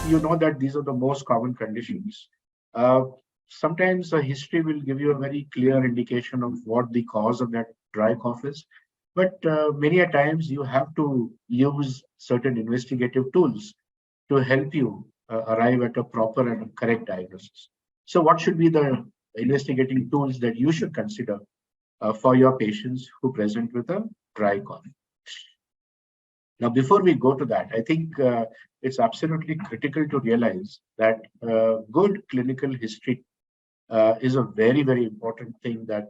you know that these are the most common conditions. Uh, Sometimes a history will give you a very clear indication of what the cause of that dry cough is. But many a times you have to use certain investigative tools to help you arrive at a proper and correct diagnosis. So, what should be the investigating tools that you should consider for your patients who present with a dry cough? Now, before we go to that, I think it's absolutely critical to realize that good clinical history is a very, very important thing that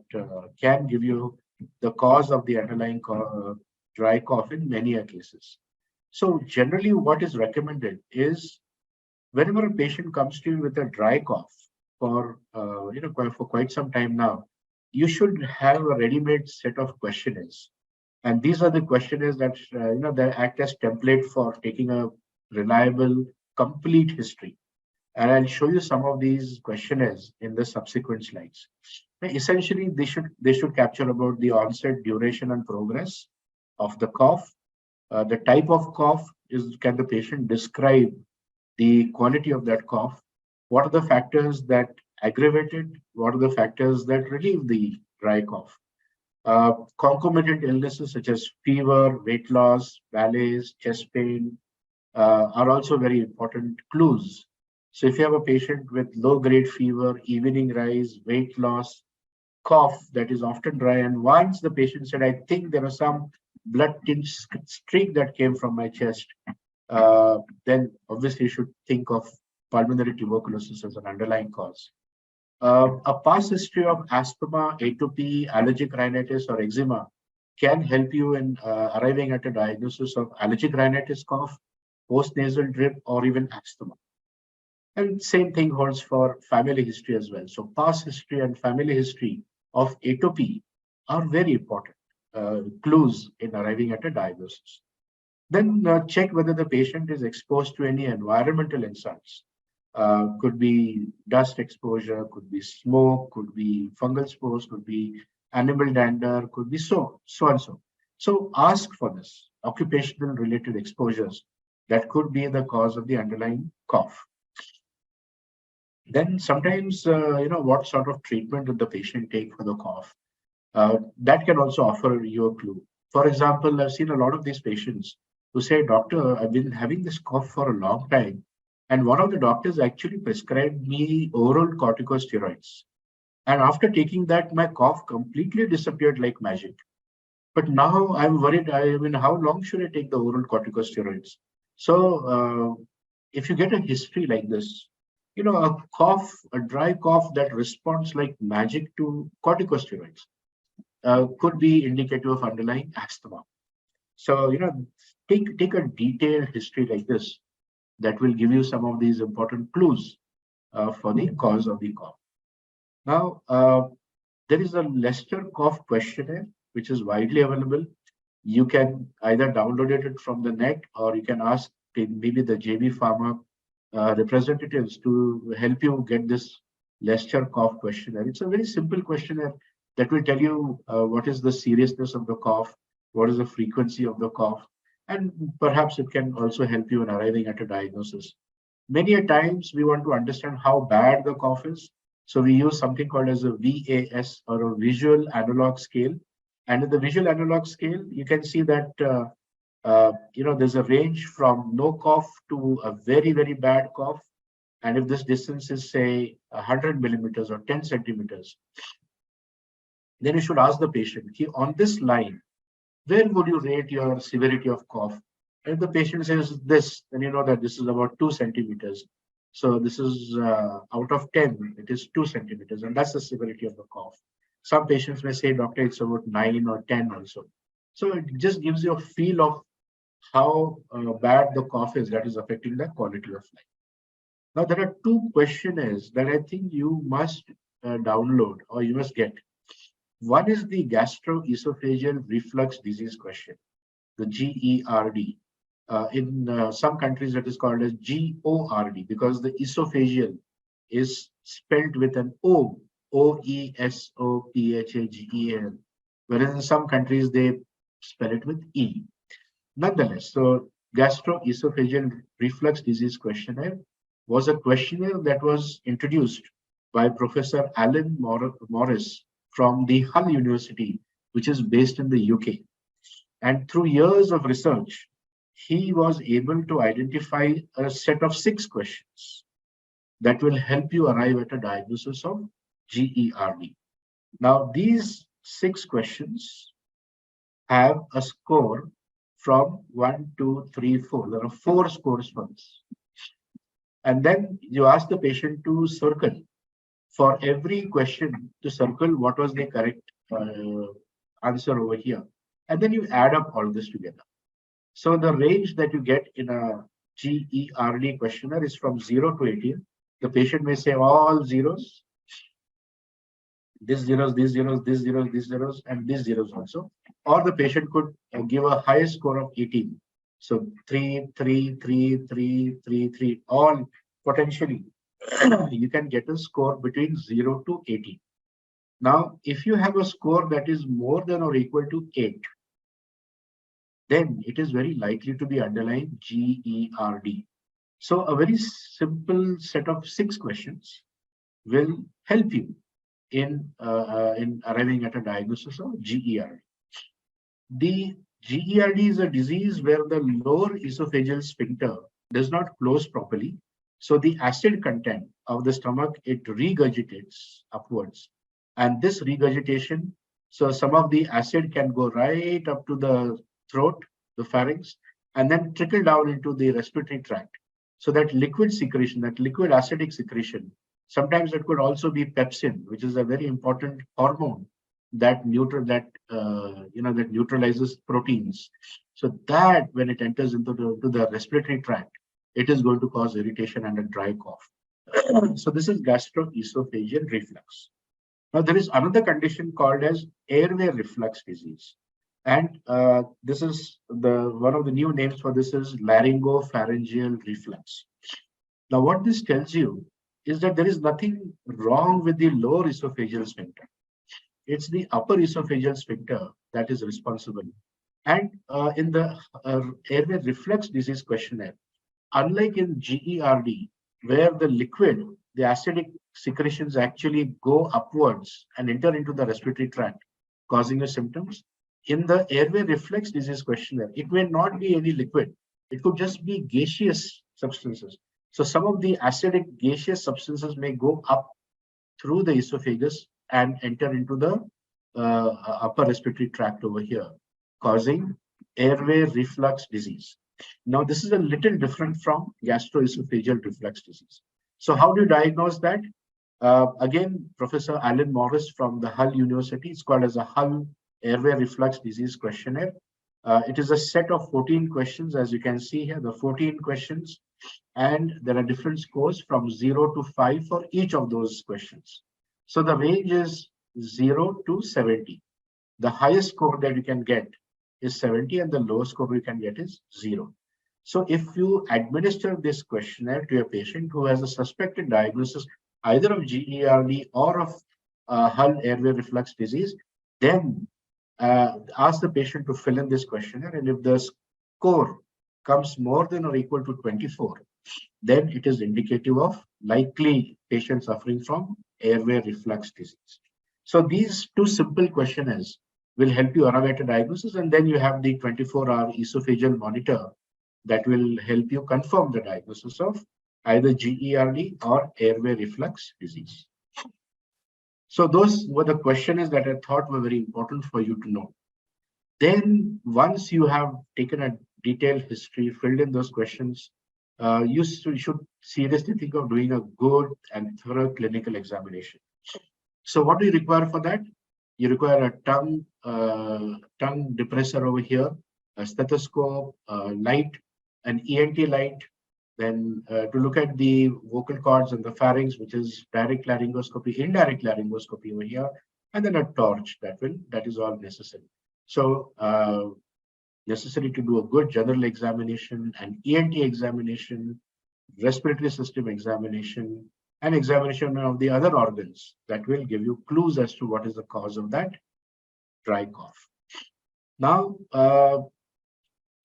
can give you the cause of the underlying dry cough in many cases. So, generally, what is recommended is whenever a patient comes to you with a dry cough for for quite some time now, you should have a ready-made set of questionnaires, and these are the questionnaires that that act as template for taking a reliable, complete history. And I'll show you some of these questionnaires in the subsequent slides. Essentially, they should capture about the onset, duration, and progress of the cough. The type of cough is, can the patient describe the quality of that cough? What are the factors that aggravate it? What are the factors that relieve the dry cough? Concomitant illnesses such as fever, weight loss, malaise, chest pain are also very important clues. So if you have a patient with low-grade fever, evening rise, weight loss, cough that is often dry, and once the patient said, "I think there was some blood-tinged streak that came from my chest," then obviously you should think of pulmonary tuberculosis as an underlying cause. A past history of asthma, atopy, allergic rhinitis, or eczema can help you in arriving at a diagnosis of allergic rhinitis cough, post-nasal drip, or even asthma. And same thing holds for family history as well. So past history and family history of atopy are very important clues in arriving at a diagnosis. Then check whether the patient is exposed to any environmental insults. Could be dust exposure, could be smoke, could be fungal spores, could be animal dander, could be so and so. So ask for this occupational related exposures that could be the cause of the underlying cough. Then sometimes, what sort of treatment did the patient take for the cough? That can also offer you a clue. For example, I've seen a lot of these patients who say, "Doctor, I've been having this cough for a long time, and one of the doctors actually prescribed me oral corticosteroids. And after taking that, my cough completely disappeared like magic. But now I'm worried. I mean, how long should I take the oral corticosteroids?" So, if you get a history like this, a cough, a dry cough that responds like magic to corticosteroids could be indicative of underlying asthma. So, take a detailed history like this that will give you some of these important clues for the cause of the cough. Now, there is a Leicester cough questionnaire which is widely available. You can either download it from the net, or you can ask maybe the JB Pharma representatives to help you get this Leicester cough questionnaire. It's a very simple questionnaire that will tell you what is the seriousness of the cough, what is the frequency of the cough, and perhaps it can also help you in arriving at a diagnosis. Many a times we want to understand how bad the cough is. So we use something called as a VAS, or a visual analog scale. And in the visual analog scale, you can see that there's a range from no cough to a very, very bad cough. And if this distance is, say, 100 millimeters or 10 centimeters, then you should ask the patient, "Okay, on this line, where would you rate your severity of cough?" And if the patient says this, then you know that this is about 2 centimeters. So this is out of 10, it is 2 centimeters, and that's the severity of the cough. Some patients may say, "Doctor, it's about 9 or 10 also." So it just gives you a feel of how bad the cough is that is affecting the quality of life. Now, there are two questionnaires that I think you must download or you must get. One is the gastroesophageal reflux disease question, the GERD. In some countries, it is called as GORD because the esophageal is spelled with an O, OESOPHAGEAL, whereas in some countries they spell it with E. Nonetheless, so gastroesophageal reflux disease questionnaire was a questionnaire that was introduced by Professor Alan Morris from the Hull University, which is based in the UK. And through years of research, he was able to identify a set of 6 questions that will help you arrive at a diagnosis of GERD. Now, these 6 questions have a score from 1, 2, 3, 4. There are 4 scores for this. And then you ask the patient to circle for every question, to circle what was the correct answer over here. And then you add up all this together. So the range that you get in a GERD questionnaire is from 0 to 18. The patient may say all zeros, these zeros, these zeros, these zeros, these zeros, and these zeros also. Or the patient could give a highest score of 18. So 3, 3, 3, 3, 3, 3, all potentially you can get a score between 0 to 18. Now, if you have a score that is more than or equal to 8, then it is very likely to be underlying GERD. So a very simple set of 6 questions will help you in arriving at a diagnosis of GERD. The GERD is a disease where the lower esophageal sphincter does not close properly. So the acid content of the stomach, it regurgitates upwards. And this regurgitation, so some of the acid can go right up to the throat, the pharynx, and then trickle down into the respiratory tract. So that liquid secretion, that liquid acidic secretion, sometimes it could also be pepsin, which is a very important hormone that neutralizes proteins. So that when it enters into the respiratory tract, it is going to cause irritation and a dry cough. So this is gastroesophageal reflux. Now there is another condition called as airway reflux disease. And this is one of the new names for this is laryngopharyngeal reflux. Now what this tells you is that there is nothing wrong with the lower esophageal sphincter. It's the upper esophageal sphincter that is responsible. And in the airway reflux disease questionnaire, unlike in GERD, where the liquid, the acidic secretions actually go upwards and enter into the respiratory tract, causing the symptoms, in the airway reflux disease questionnaire, it may not be any liquid. It could just be gaseous substances. So some of the acidic gaseous substances may go up through the esophagus and enter into the upper respiratory tract over here, causing airway reflux disease. Now, this is a little different from gastroesophageal reflux disease. So how do you diagnose that? Again, Professor Alan Morris from the Hull University, it's called as a Hull Airway Reflux Disease Questionnaire. It is a set of 14 questions, as you can see here, the 14 questions, and there are different scores from 0 to 5 for each of those questions. So the range is 0 to 70. The highest score that you can get is 70 and the lowest score you can get is 0. So if you administer this questionnaire to a patient who has a suspected diagnosis either of GERD or of Hull airway reflux disease, then ask the patient to fill in this questionnaire, and if the score comes more than or equal to 24, then it is indicative of likely patient suffering from airway reflux disease. So these 2 simple questionnaires will help you arrive at a diagnosis, and then you have the 24-hour esophageal monitor that will help you confirm the diagnosis of either GERD or airway reflux disease. So those were the questions that I thought were very important for you to know. Then once you have taken a detailed history, filled in those questions, you should seriously think of doing a good and thorough clinical examination. So what do you require for that? You require a tongue depressor over here, a stethoscope, light, an ENT light, then to look at the vocal cords and the pharynx, which is direct laryngoscopy, indirect laryngoscopy over here, and then a torch that is all necessary. So necessary to do a good general examination, an ENT examination, respiratory system examination, and examination of the other organs that will give you clues as to what is the cause of that dry cough. Now,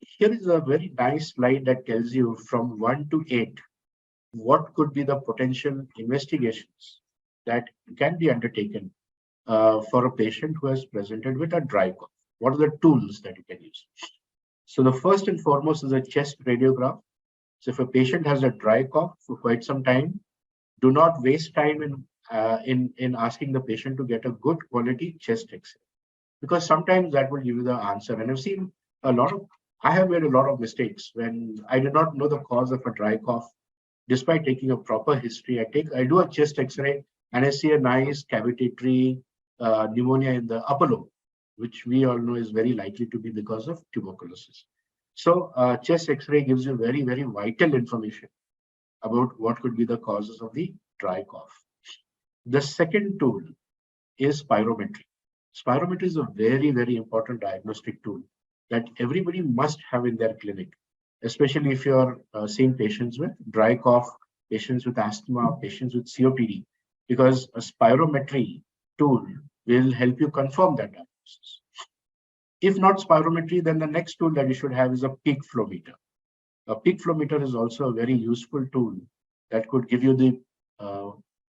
Here is a very nice slide that tells you from 1 to 8 what could be the potential investigations that can be undertaken for a patient who has presented with a dry cough. What are the tools that you can use? So the first and foremost is a chest radiograph. So if a patient has a dry cough for quite some time, do not waste time in asking the patient to get a good quality chest X-ray, because sometimes that will give you the answer. And I've seen a lot of, I have made a lot of mistakes when I did not know the cause of a dry cough. Despite taking a proper history, I do a chest X-ray and I see a nice cavitatory pneumonia in the upper lobe, which we all know is very likely to be because of tuberculosis. So chest X-ray gives you very, very vital information about what could be the causes of the dry cough. The second tool is spirometry. Spirometry is a very, very important diagnostic tool that everybody must have in their clinic, especially if you're seeing patients with dry cough, patients with asthma, patients with COPD, because a spirometry tool will help you confirm that diagnosis. If not spirometry, then the next tool that you should have is a peak flow meter. A peak flow meter is also a very useful tool that could give you the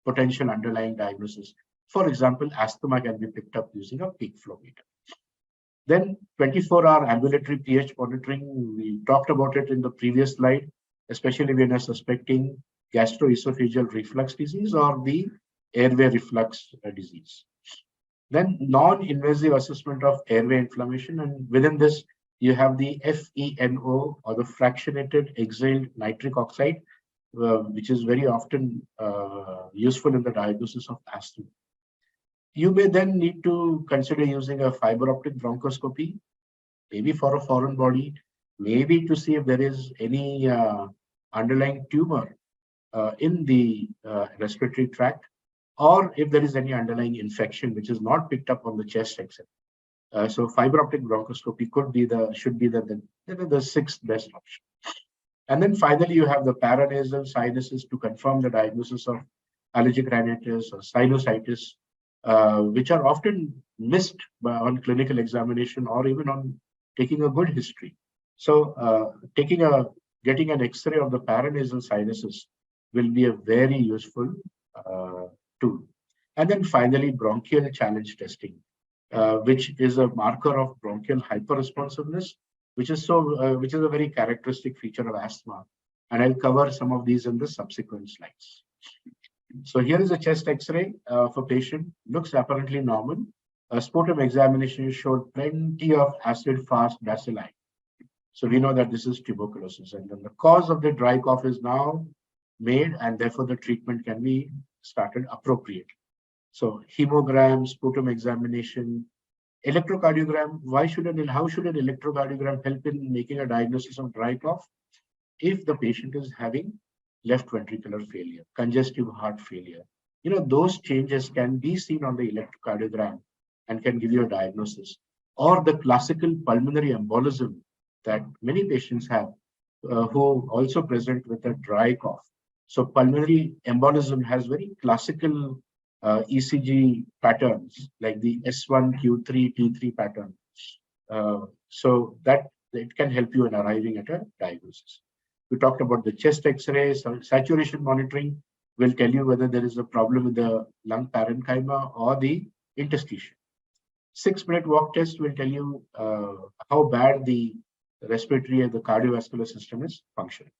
potential underlying diagnosis. For example, asthma can be picked up using a peak flow meter. Then 24-hour ambulatory pH monitoring, we talked about it in the previous slide, especially when you're suspecting gastroesophageal reflux disease or the airway reflux disease. Then non-invasive assessment of airway inflammation, and within this, you have the FeNO, or the fractionated exhaled nitric oxide, which is very often useful in the diagnosis of asthma. You may then need to consider using a fiber optic bronchoscopy, maybe for a foreign body, maybe to see if there is any underlying tumor in the respiratory tract, or if there is any underlying infection which is not picked up on the chest X-ray. So fiber optic bronchoscopy should be the sixth best option. And then finally, you have the paranasal sinuses to confirm the diagnosis of allergic rhinitis or sinusitis, which are often missed on clinical examination or even on taking a good history. So getting an X-ray of the paranasal sinuses will be a very useful tool. And then finally, bronchial challenge testing, which is a marker of bronchial hyperresponsiveness, which is a very characteristic feature of asthma. And I'll cover some of these in the subsequent slides. So here is a chest X-ray for patient, looks apparently normal. A sputum examination showed plenty of acid-fast bacilli. So we know that this is tuberculosis, and then the cause of the dry cough is now made, and therefore the treatment can be started appropriately. So hemogram, sputum examination, electrocardiogram. How should an electrocardiogram help in making a diagnosis of dry cough? If the patient is having left ventricular failure, congestive heart failure, those changes can be seen on the electrocardiogram and can give you a diagnosis. Or the classical pulmonary embolism that many patients have who also present with a dry cough. So pulmonary embolism has very classical ECG patterns like the S1Q3 T3 pattern. So that it can help you in arriving at a diagnosis. We talked about the chest X-ray. Saturation monitoring will tell you whether there is a problem with the lung parenchyma or the interstitium. 6-minute walk test will tell you how bad the respiratory and the cardiovascular system is functioning.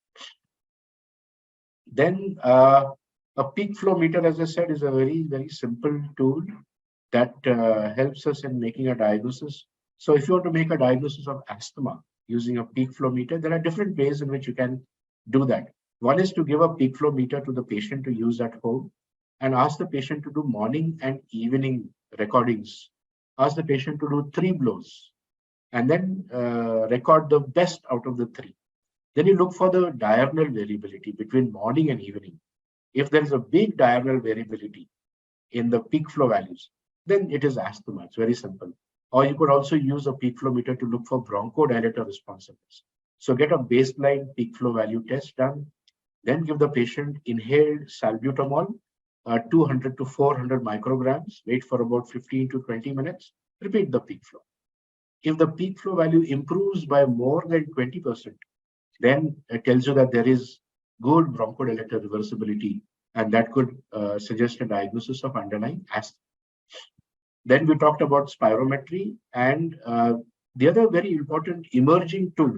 Then a peak flow meter, as I said, is a very, very simple tool that helps us in making a diagnosis. So if you want to make a diagnosis of asthma using a peak flow meter, there are different ways in which you can do that. One is to give a peak flow meter to the patient to use at home and ask the patient to do morning and evening recordings. Ask the patient to do 3 blows and then record the best out of the 3. Then you look for the diurnal variability between morning and evening. If there is a big diurnal variability in the peak flow values, then it is asthma. It's very simple. Or you could also use a peak flow meter to look for bronchodilator responsiveness. So get a baseline peak flow value test done, then give the patient inhaled salbutamol, 200 to 400 micrograms, wait for about 15 to 20 minutes, repeat the peak flow. If the peak flow value improves by more than 20%, then it tells you that there is good bronchodilator reversibility, and that could suggest a diagnosis of underlying asthma. Then we talked about spirometry, and the other very important emerging tool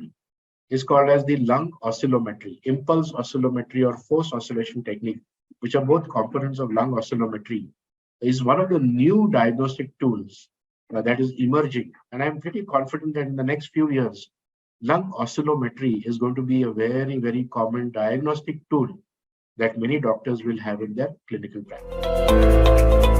is called as the lung oscillometry, impulse oscillometry, or force oscillation technique, which are both components of lung oscillometry, is one of the new diagnostic tools that is emerging. And I'm pretty confident that in the next few years, lung oscillometry is going to be a very, very common diagnostic tool that many doctors will have in their clinical practice.